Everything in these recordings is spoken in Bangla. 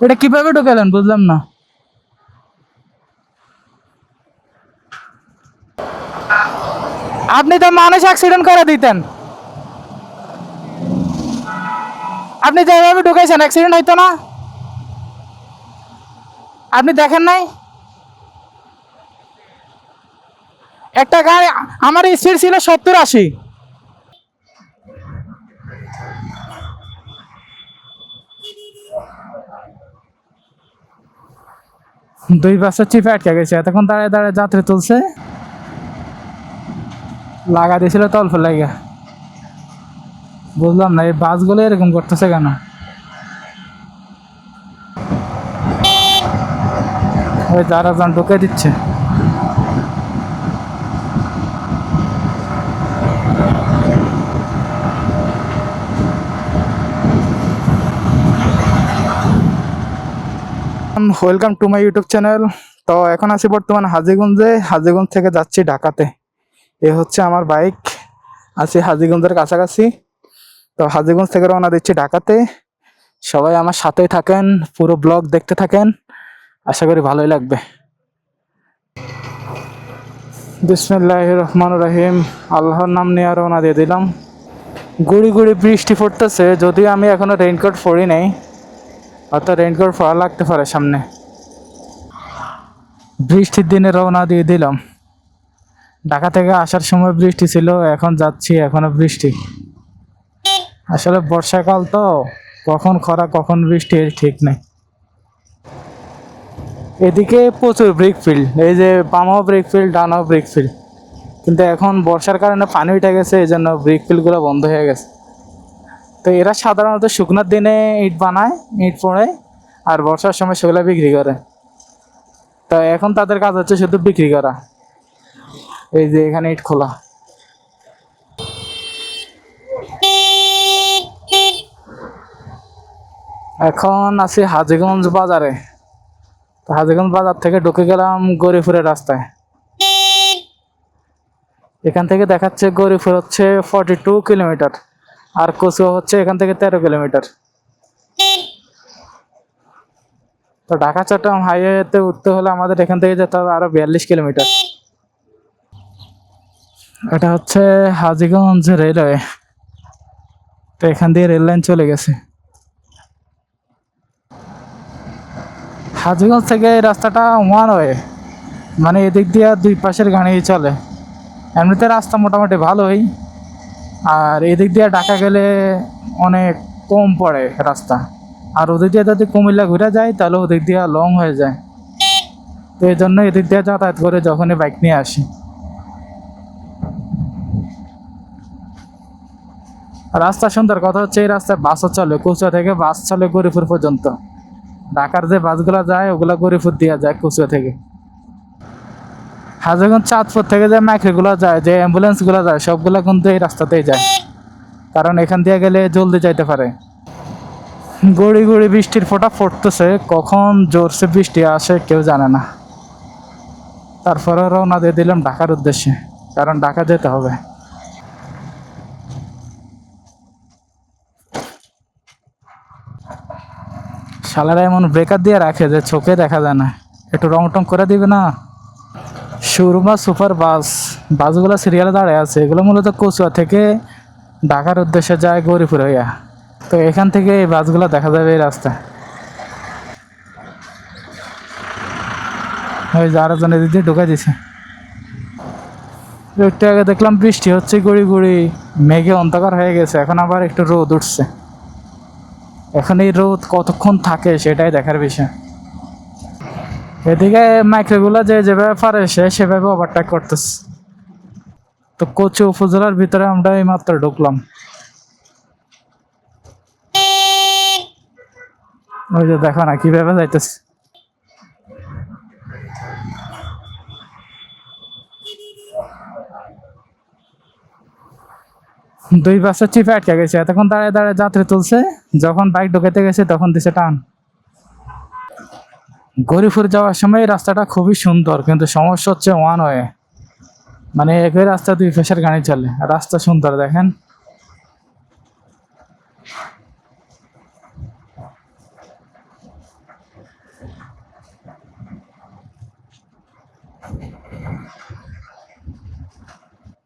এটা কিভাবে ঢুকালেন বুঝলাম না। আপনি তো মানুষ অ্যাক্সিডেন্ট করে দিতেন। আপনি যেভাবে ঢুকাইছেন অ্যাক্সিডেন্ট হইতো না। আপনি দেখেন নাই একটা গাড়ি, আমার স্পিড ছিল 70-80। দুই বাসের চিপে আটকে গেছে, এতক্ষণ দাঁড়ায় দাঁড়ায় যাত্রী তুলছে, লাগা দিয়েছিল তলফে লাগা। বুঝলাম না এই বাসগুলো এরকম করতেছে কেন। ওই যারা যান ঢুকে দিচ্ছে। Welcome to my YouTube channel. তো এখন আছি বর্তমান হাজীগঞ্জে, হাজীগঞ্জ থেকে যাচ্ছি ঢাকাতে। এ হচ্ছে আমার বাইক, আছি হাজীগঞ্জের কাছাকাছি। তো হাজীগঞ্জ থেকে রওনা দিচ্ছি ঢাকাতে। সবাই আমার সাথেই থাকেন, পুরো ব্লগ দেখতে থাকেন, আশা করি ভালোই লাগবে। বিসমিল্লাহির রহমানির রহিম, আল্লাহর নাম নিয়ে রওনা দিয়ে দিলাম। গুড়ি গুড়ি বৃষ্টি পড়তেছে, যদিও আমি এখনো রেইনকোট পরি নাই, হয়তো রেইনকোট পরা লাগতে পারে সামনে। বৃষ্টির দিনে রওনা দিয়ে দিলাম। ঢাকা থেকে আসার সময় বৃষ্টি ছিল, এখন যাচ্ছি এখনো বৃষ্টি। আসলে বর্ষাকাল তো, কখন খরা কখন বৃষ্টি এর ঠিক নেই। এদিকে প্রচুর ব্রিক ফিল্ড, এই যে বামাও ব্রিক ফিল্ড ডানাও ব্রিক ফিল্ড, কিন্তু এখন বর্ষার কারণে পানি উঠে গেছে, এই জন্য ব্রিক ফিল্ডগুলো বন্ধ হয়ে গেছে। তো এরা সাধারণত শুকনোর দিনে ইট বানায়, ইট পড়ে, আর বর্ষার সময় সেগুলো বিক্রি করে। তো এখন তাদের কাজ হচ্ছে শুধু বিক্রি করা। এই যে এখানে ইট খোলা। এখন আছি হাজীগঞ্জ বাজারে। তো হাজীগঞ্জ বাজার থেকে ঢুকে গেলাম গরিপুরের রাস্তায়। এখান থেকে দেখাচ্ছে গরিপুর হচ্ছে 42 কিলোমিটার, আর কচুয়া হচ্ছে এখান থেকে 13 কিলোমিটার। তো ঢাকা চট্টগ্রাম হাইওয়েতে উঠতে হলে আমাদের এখান থেকে যেতে হবে আরো 42 কিলোমিটার। এটা হচ্ছে হাজীগঞ্জ রেলওয়ে। তো এখান দিয়ে রেল লাইন চলে গেছে। হাজীগঞ্জ থেকে এই রাস্তাটা ওয়ান ওয়ে, মানে এদিক দিয়ে দুই পাশের গাড়ি চলে। এমনিতে রাস্তা মোটামুটি ভালোই, আর এদিক দিয়ে ঢাকা গেলে অনেক কম পড়ে রাস্তা। আর ওদিক দিয়ে যদি কুমিল্লা ঘুরে যায় তাহলে ওদিক দিয়ে লং হয়ে যায়। তো এই জন্য এদিক দিয়ে যাতায়াত করে যখনই বাইক নিয়ে আসি। রাস্তা সুন্দর, কথা হচ্ছে এই রাস্তায় বাসও চলে, কচুয়া থেকে বাস চলে গরিপুর পর্যন্ত। ঢাকার যে বাসগুলো যায় ওগুলো গরিপুর দিয়ে যায় কচুয়া থেকে। হাজীগঞ্জ চাঁদপুর থেকে যে মাইক্রোগুলো যায়, যে অ্যাম্বুলেন্সগুলো যায়, সবগুলো কিন্তু এই রাস্তাতেই যায়, কারণ এখান দিয়ে গেলে জলদি যাইতে পারে। গুড়ি গুড়ি বৃষ্টির ফোঁটা পড়তেছে, কখন জোরসে বৃষ্টি আসে কেউ জানে না। তারপরে রওনা দিয়ে দিলাম ঢাকার উদ্দেশ্যে, কারণ ঢাকা যেতে হবে। শালারা এমন ব্রেকার দিয়ে রাখে যে চোখে দেখা যায় না, একটু রং টং করে দিবে না। সুরমা সুপার বাস, বাসগুলো সিরিয়ালে দাঁড়ায় আছে, এগুলো মূলত কচুয়া থেকে ঢাকার উদ্দেশ্যে যায় গৌরীপুর হইয়া। তো এখান থেকে এই বাসগুলো দেখা যাবে এই রাস্তায়। ওই যে আরো জন এদিক দিয়ে ঢুকে দিছে। একটু আগে দেখলাম বৃষ্টি হচ্ছে গুড়ি গুড়ি, মেঘে অন্ধকার হয়ে গেছে, এখন আবার একটু রোদ উঠছে। এখন এই রোদ কতক্ষণ থাকে সেটাই দেখার বিষয়। এদিকে মাইক্রোগুলো যে যেভাবে পারে সে সেভাবে ওভারটেক করতেছে। তো কচু উপজেলার ভিতরে আমরা এই মাত্র ঢুকলাম। ওই যে দেখো না কিভাবে যাইতেছে। দুই বাসের চিপে আটকে গেছে, এতক্ষণ দাঁড়ায় দাঁড়ায় যাত্রী তুলছে, যখন বাইক ঢুকাইতে গেছে তখন দিছে টান। গরিপুর যাওয়ার সময় এই রাস্তাটা খুবই সুন্দর, কিন্তু সমস্যা হচ্ছে ওয়ান ওয়ে, মানে একই রাস্তা দুই পাশের গাড়ি চলে। রাস্তা সুন্দর দেখেন।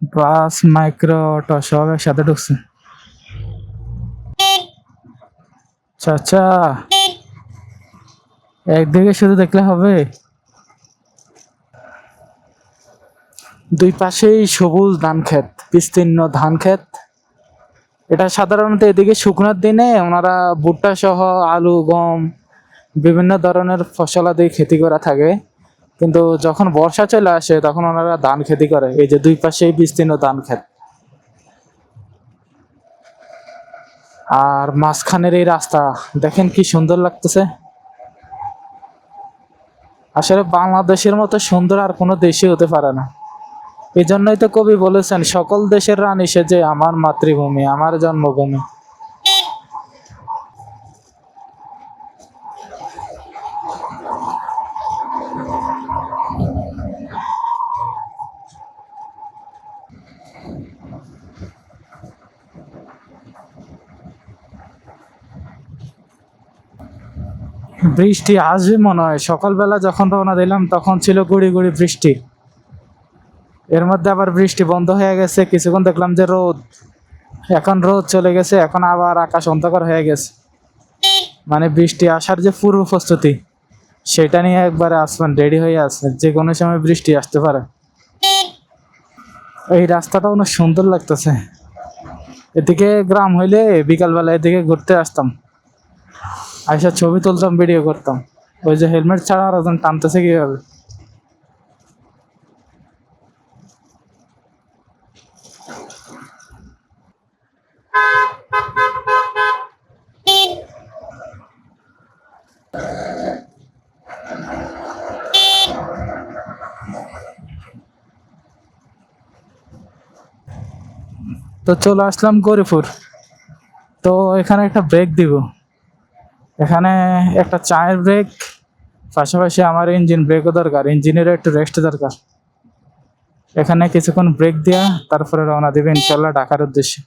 বাস মাইক্রো অটো সব একসাথে ঢুকছে। চাচা, একদিকে শুধু দেখলে হবে? দুই পাশেই সবুজ ধান ক্ষেত, বিস্তীর্ণ ধান ক্ষেত। এটা সাধারণত এদিকে শুকনোর দিনে ওনারা ভুট্টা সহ আলু, গম, বিভিন্ন ধরনের ফসলাদি খেতি করা থাকে। কিন্তু যখন বর্ষা চলে আসে তখন ওনারা ধান খেতি করে। এই যে দুই পাশেই বিস্তীর্ণ ধান ক্ষেত, আর মাঝখানের এই রাস্তা দেখেন কি সুন্দর লাগতেছে। আসলে বাংলাদেশের মতো সুন্দর আর কোনো দেশই হতে পারে না। এই জন্যই তো কবি বলেছেন, সকল দেশের রানী সেজে আমার মাতৃভূমি, আমার জন্মভূমি। বৃষ্টি আসবে মনে হয়। সকালবেলা যখন রওনা দিলাম তখন ছিল গুড়ি গুড়ি বৃষ্টি, এর মধ্যে আবার বৃষ্টি বন্ধ হয়ে গেছে। কিছুক্ষণ দেখলাম যে রোদ, এখন রোদ চলে গেছে, এখন আবার আকাশ অন্ধকার হয়ে গেছে। মানে বৃষ্টি আসার যে পূর্ব প্রস্তুতি, সেটা নিয়ে একবারে আসমান রেডি হয়ে আছে, যে কোনো সময় বৃষ্টি আসতে পারে। এই রাস্তাটা অনেক সুন্দর লাগতেছে। এদিকে গ্রাম হইলে বিকালবেলা এদিকে ঘুরতে আসতাম, আইসা ছবি তুলতাম, ভিডিও করতাম। ওই যে হেলমেট ছাড়া আর একজন টানতেছে কিভাবে। তো চলে আসলাম গৌরীপুর। তো এখানে একটা ব্রেক দিব, এখানে একটা চায়ের ব্রেক, পাশাপাশি আমার ইঞ্জিন ব্রেকও দরকার, ইঞ্জিনের একটু রেস্ট দরকার। এখানে কিছুক্ষণ ব্রেক দিয়া তারপরে রওনা দিবে ইনশাল্লাহ ঢাকার উদ্দেশ্যে।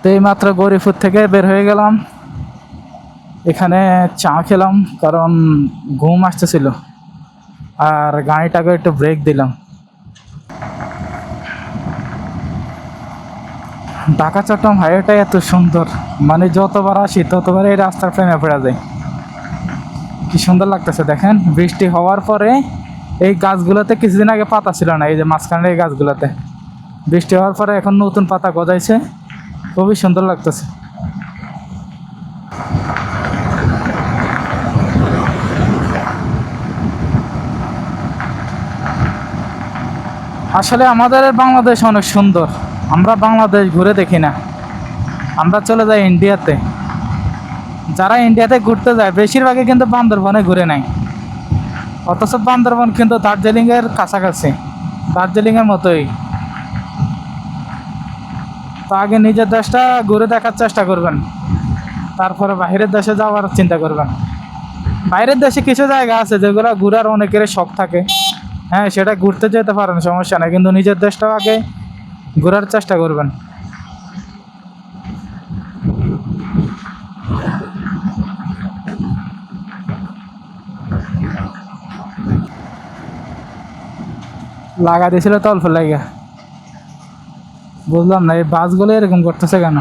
তো এই মাত্র গৌরীপুর থেকে বের হয়ে গেলাম, এখানে চা খেলাম কারণ ঘুম আসতেছিল, আর গাড়িটাকে একটু ব্রেক দিলাম। ঢাকা চট্টগ্রাম হাইওয়েটা এত সুন্দর, মানে যতবার আসি ততবার এই রাস্তার প্রেমে পড়া যায়। কি সুন্দর লাগতেছে দেখেন। বৃষ্টি হওয়ার পরে এই গাছগুলোতে কিছুদিন আগে পাতা ছিল না, এই যে মাঝখানের এই গাছগুলোতে বৃষ্টি হওয়ার পরে এখন নতুন পাতা গজাইছে, খুবই সুন্দর লাগতেছে। আসলে আমাদের বাংলাদেশ অনেক সুন্দর, আমরা বাংলাদেশ ঘুরে দেখি না, আমরা চলে যাই ইন্ডিয়াতে। যারা ইন্ডিয়াতে ঘুরতে যায় বেশিরভাগই কিন্তু বান্দরবনে ঘুরে নাই, অথচ বান্দরবন কিন্তু দার্জিলিংয়ের কাছাকাছি, দার্জিলিংয়ের মতোই। তো আগে নিজের দেশটা ঘুরে দেখার চেষ্টা করবেন, তারপরে বাইরের দেশে যাওয়ার চিন্তা করবেন। বাইরের দেশে কিছু জায়গা আছে যেগুলো ঘুরার অনেকের শখ থাকে, হ্যাঁ সেটা ঘুরতে যেতে পারেন, সমস্যা নেই, কিন্তু নিজের দেশটাও আগে ঘোরার চেষ্টা করবেন। লাগা দিয়েছিল তো অল্প লাগা, বুঝলাম না এই বাসগুলো এরকম করতেছে কেন।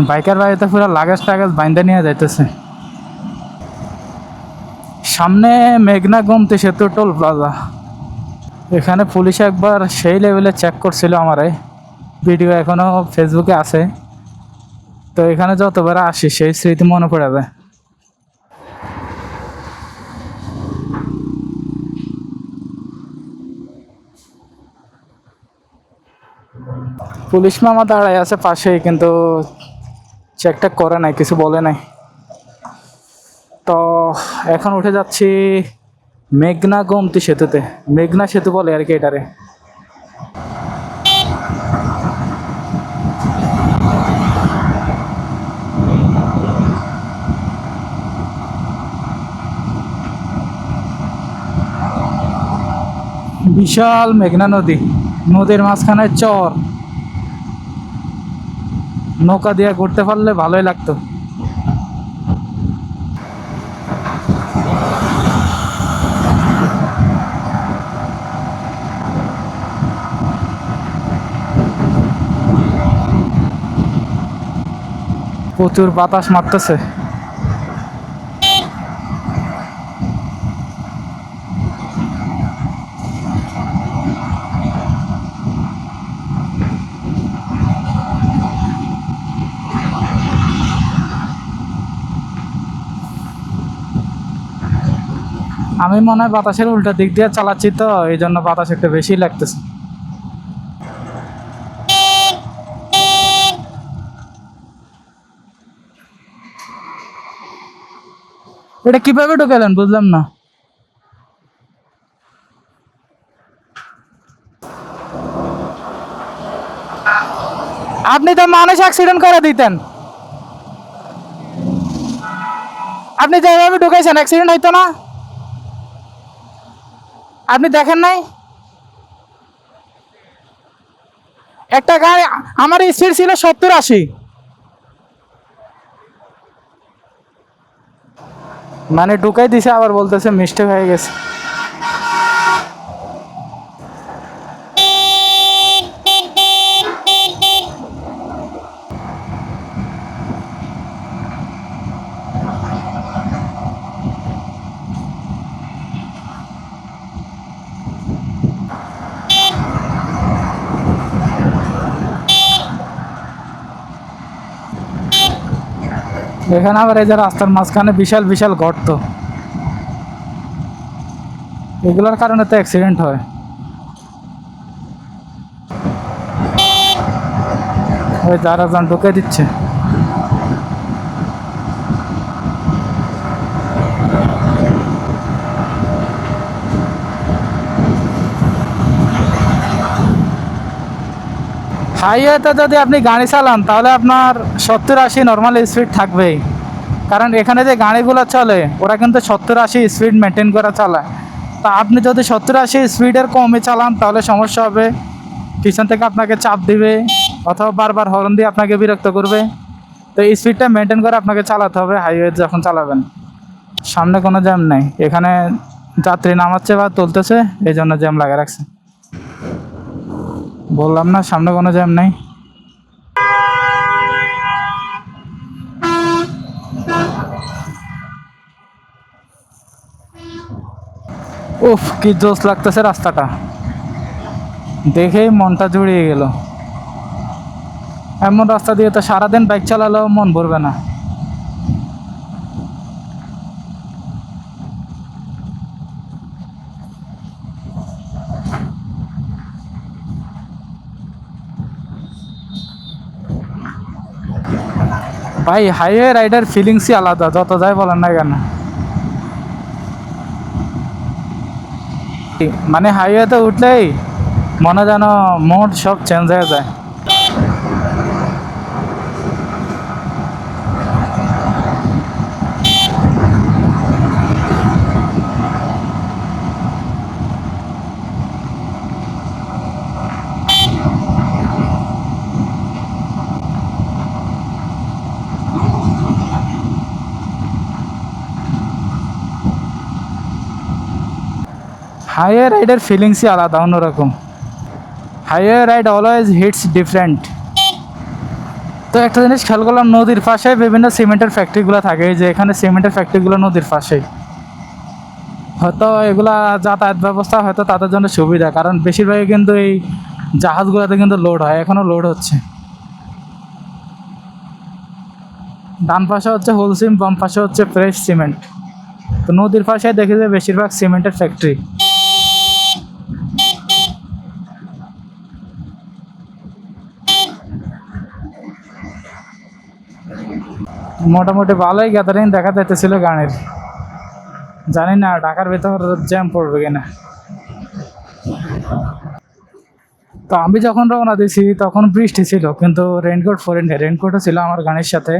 বাইকের বাড়িতে পুরো লাগেজ টাগেজ বাইন্দা নিয়ে যাইতেছে। সামনে মেঘনা গোমতী সেতু টোল প্লাজা, এখানে পুলিশ একবার সেই লেভেলে চেক করছিল আমারে, ভিডিও এখনো ফেসবুকে আছে। তো এখানে যতবার আসি সেই স্মৃতি মনে পড়ে যায়। পুলিশ মামা দাঁড়ায় আছে পাশেই, কিন্তু চেকটা করে নাই, কিছু বলে নাই। তো এখন উঠে যাচ্ছি মেঘনা গোমতী সেতুতে, মেঘনা সেতু বলে আর কি এটারে। বিশাল মেঘনা নদী, নদীর মাঝখানে চর, নৌকা দিয়ে ঘুরতে পারলে ভালোই লাগতো। প্রচুর বাতাস মারতেছে। আমি মনে হয় বাতাসের উল্টা দিক দিয়ে চালাচ্ছি, তো এই জন্য বাতাস একটু বেশি লাগতেছে। এটা কিভাবে ঢুকালেন বুঝলাম না। আপনি তো মানুষ অ্যাক্সিডেন্ট করে দিতেন। আপনি যেভাবে ঢুকাইছেন অ্যাক্সিডেন্ট হইতো না। আপনি দেখেন নাই একটা গাড়ি, আমার স্পিড ছিল 70-80, মানে ঢুকাই দিছে আবার বলতেছে মিস্টেক হয়ে গেছে। এখানে আবার এই যে রাস্তার মাঝখানে বিশাল বিশাল গর্ত, এগুলোর কারণে তো অ্যাক্সিডেন্ট হয়। ওই যারা যান ঢুকে দিচ্ছে। হাইওয়েতে যদি আপনি গাড়ি চালান তাহলে আপনার 70-80 নর্মাল স্পিড থাকবেই, কারণ এখানে যে গাড়িগুলো চলে ওরা কিন্তু 70-80 স্পিড মেনটেন করে চালায়। তা আপনি যদি 70-80 স্পিডের কমে চালান তাহলে সমস্যা হবে, পিছন থেকে আপনাকে চাপ দিবে অথবা বারবার হর্ন দিয়ে আপনাকে বিরক্ত করবে। তো এই স্পিডটা মেনটেন করে আপনাকে চালাতে হবে হাইওয়ে যখন চালাবেন। সামনে কোনো জ্যাম নেই, এখানে যাত্রী নামাচ্ছে বা তুলতেছে এই জন্য জ্যাম লাগা রাখছে। বললাম না সামনে কোনো জ্যাম নেই। উফ কি জোস লাগতেছে রাস্তাটা, দেখেই মনটা জুড়িয়ে গেল। এমন রাস্তা দিয়ে তো সারাদিন বাইক চালালেও মন ভরবে না। ভাই হাইওয়ে রাইডার ফিলিংসই আলাদা, যত যাই বলেন না কেন। মানে হাইওয়েতে উঠলেই মনে যেন মোড সব চেঞ্জ হয়ে যায়। হাইওয়ে রাইডের ফিলিংসই আলাদা, অন্যরকম। Highway ride always hits different. তো একটা জিনিস খেয়াল করলাম, নদীর পাশে বিভিন্ন সিমেন্টের ফ্যাক্টরিগুলো থাকে, এই যে এখানে সিমেন্টের ফ্যাক্টরিগুলো নদীর পাশেই। হয়তো এগুলা যাতায়াত ব্যবস্থা হয়তো তাদের জন্য সুবিধা, কারণ বেশিরভাগই কিন্তু এই জাহাজগুলোতে কিন্তু লোড হয়, এখনও লোড হচ্ছে। ডান পাশে হচ্ছে হোলসিম, বাম পাশে হচ্ছে ফ্রেশ সিমেন্ট। তো নদীর পাশে দেখে যে বেশিরভাগ সিমেন্টের ফ্যাক্টরি। মোটামুটি ভালোই গ্যাদারিং দেখা যাইতেছিল গানের। জানি না ঢাকার ভেতর জ্যাম পড়বে কিনা। তো আমি যখন রওনা দিয়েছি তখন বৃষ্টি ছিল, কিন্তু রেইনকোট পরিনি, রেইনকোটও ছিল আমার গাড়ির সাথে।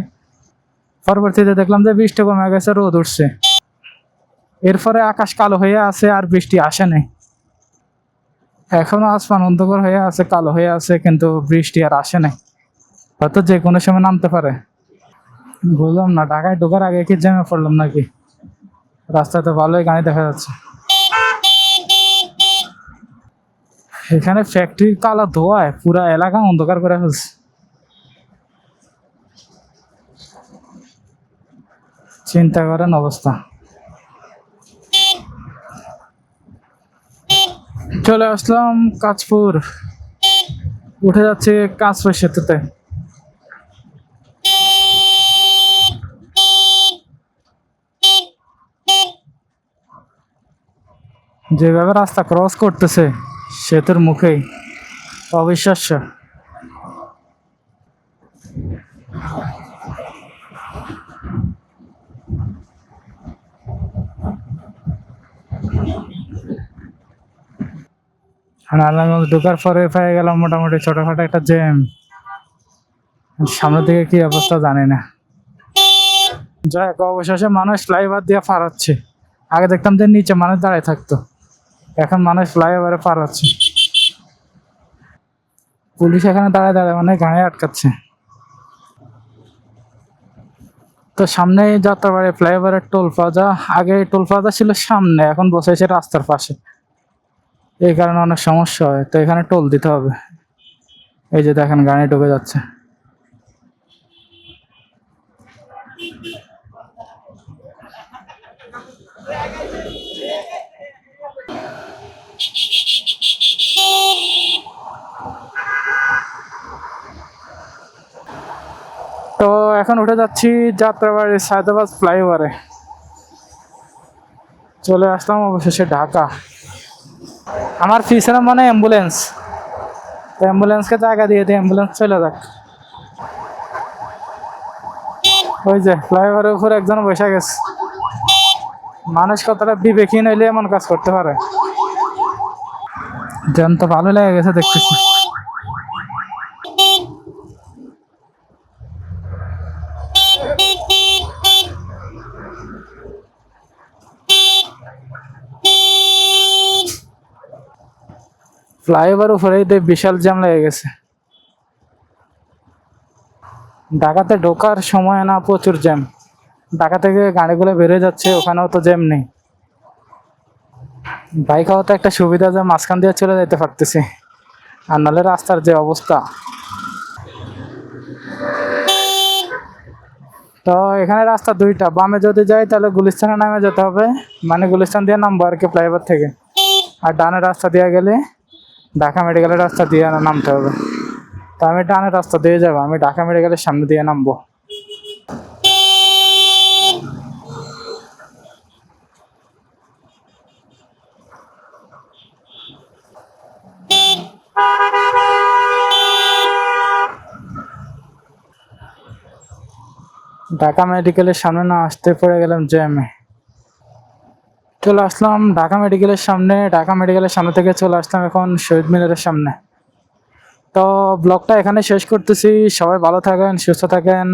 পরবর্তীতে দেখলাম যে বৃষ্টি কমে গেছে, রোদ উঠছে। এরপরে আকাশ কালো হয়ে আছে, আর বৃষ্টি আসে নাই। এখনো আসমান অন্ধকার হয়ে আছে, কালো হয়ে আছে, কিন্তু বৃষ্টি আর আসে নাই। হয়তো যে কোনো সময় নামতে পারে। বুঝলাম না, ঢাকায় ঢোকার আগে কি জ্যামে পড়লাম নাকি? রাস্তায় তো ভালোই গাড়ি দেখা যাচ্ছে। এখানে ফ্যাক্টরির কালো ধোঁয়ায় পুরা এলাকা অন্ধকার করে ফেলছে। চিন্তা করেন অবস্থা। চলে আসলাম কাঁচপুর, উঠে যাচ্ছে কাঁচপুর সেতুতে। যেভাবে রাস্তা ক্রস করতেছে সেতুর মুখেই, অবিশ্বাস্য। নারায়ণগঞ্জ ঢোকার পরে পেয়ে গেলাম মোটামুটি ছোটখাটো একটা জ্যাম। সামনের দিকে কি অবস্থা জানি না। যাই হোক, অবশেষে মানুষ ফ্লাইওভার দিয়ে পার হচ্ছে। আগে দেখতাম যে নিচে মানুষ দাঁড়ায় থাকতো, এখন মানুষ ফ্লাইওভারে পার হচ্ছে। পুলিশ এখানে দাঁড়ায় দাঁড়ায় মানে গাড়ি আটকাচ্ছে। তো সামনে যাত্রাবাড়ি ফ্লাইওভারের টোল প্লাজা। আগে টোল প্লাজা ছিল সামনে, এখন বসেছে রাস্তার পাশে। এই কারণে অনেক সমস্যা হয়, তো এখানে টোল দিতে হবে। এই যে দেখেন গাড়ি ঢুকে যাচ্ছে। তো এখন উঠে যাচ্ছি যাত্রাবাড়ি সায়দাবাদ ফ্লাইওভারে। চলে আসলাম অবশেষে ঢাকা। আমার পিছনে মানে অ্যাম্বুলেন্স, তো অ্যাম্বুলেন্সকে জায়গা দিয়ে দিই, অ্যাম্বুলেন্স চলে যাক। ওই যে ফ্লাইওভারের উপরে একজন বসে গেছে। মানুষ কতটা বিবেকহীন হইলে এমন কাজ করতে পারে। জ্যাম তো ভালো লেগে গেছে দেখতেছি। ফ্লাইওভার উপরেই বিশাল জ্যাম লেগে গেছে। ঢাকাতে ঢোকার সময় না প্রচুর জ্যাম। ঢাকা থেকে গাড়িগুলো বেরিয়ে যাচ্ছে, ওখানেও তো জ্যাম নেই। বাইক হওয়াতে একটা সুবিধা যে মাঝখান দিয়ে চলে যেতে পারতেছি, আর নাহলে রাস্তার যে অবস্থা। তো এখানে রাস্তা দুইটা, বামে যদি যাই তাহলে গুলিস্তানে নামে যেতে হবে, মানে গুলিস্তান দিয়ে নামবো আর কি ফ্লাইওভার থেকে। আর ডানের রাস্তা দিয়ে গেলে ঢাকা মেডিকেলের রাস্তা দিয়ে নামতে হবে। তো আমি ডানের রাস্তা দিয়ে যাবো, আমি ঢাকা মেডিকেলের সামনে দিয়ে নামবো। ঢাকা মেডিকেলের সামনে না আসতে পড়ে গেলাম জ্যামে। চলে আসলাম ঢাকা মেডিকেলের সামনে। ঢাকা মেডিকেলের সামনে থেকে চলে আসলাম এখন শহীদ মিনারের সামনে। তো ব্লগটা এখানে শেষ করতেছি। সবাই ভালো থাকেন, সুস্থ থাকেন।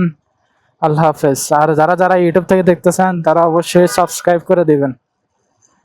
আল্লাহ হাফেজ। আর যারা যারা ইউটিউব থেকে দেখতেছেন তারা অবশ্যই সাবস্ক্রাইব করে দিবেন।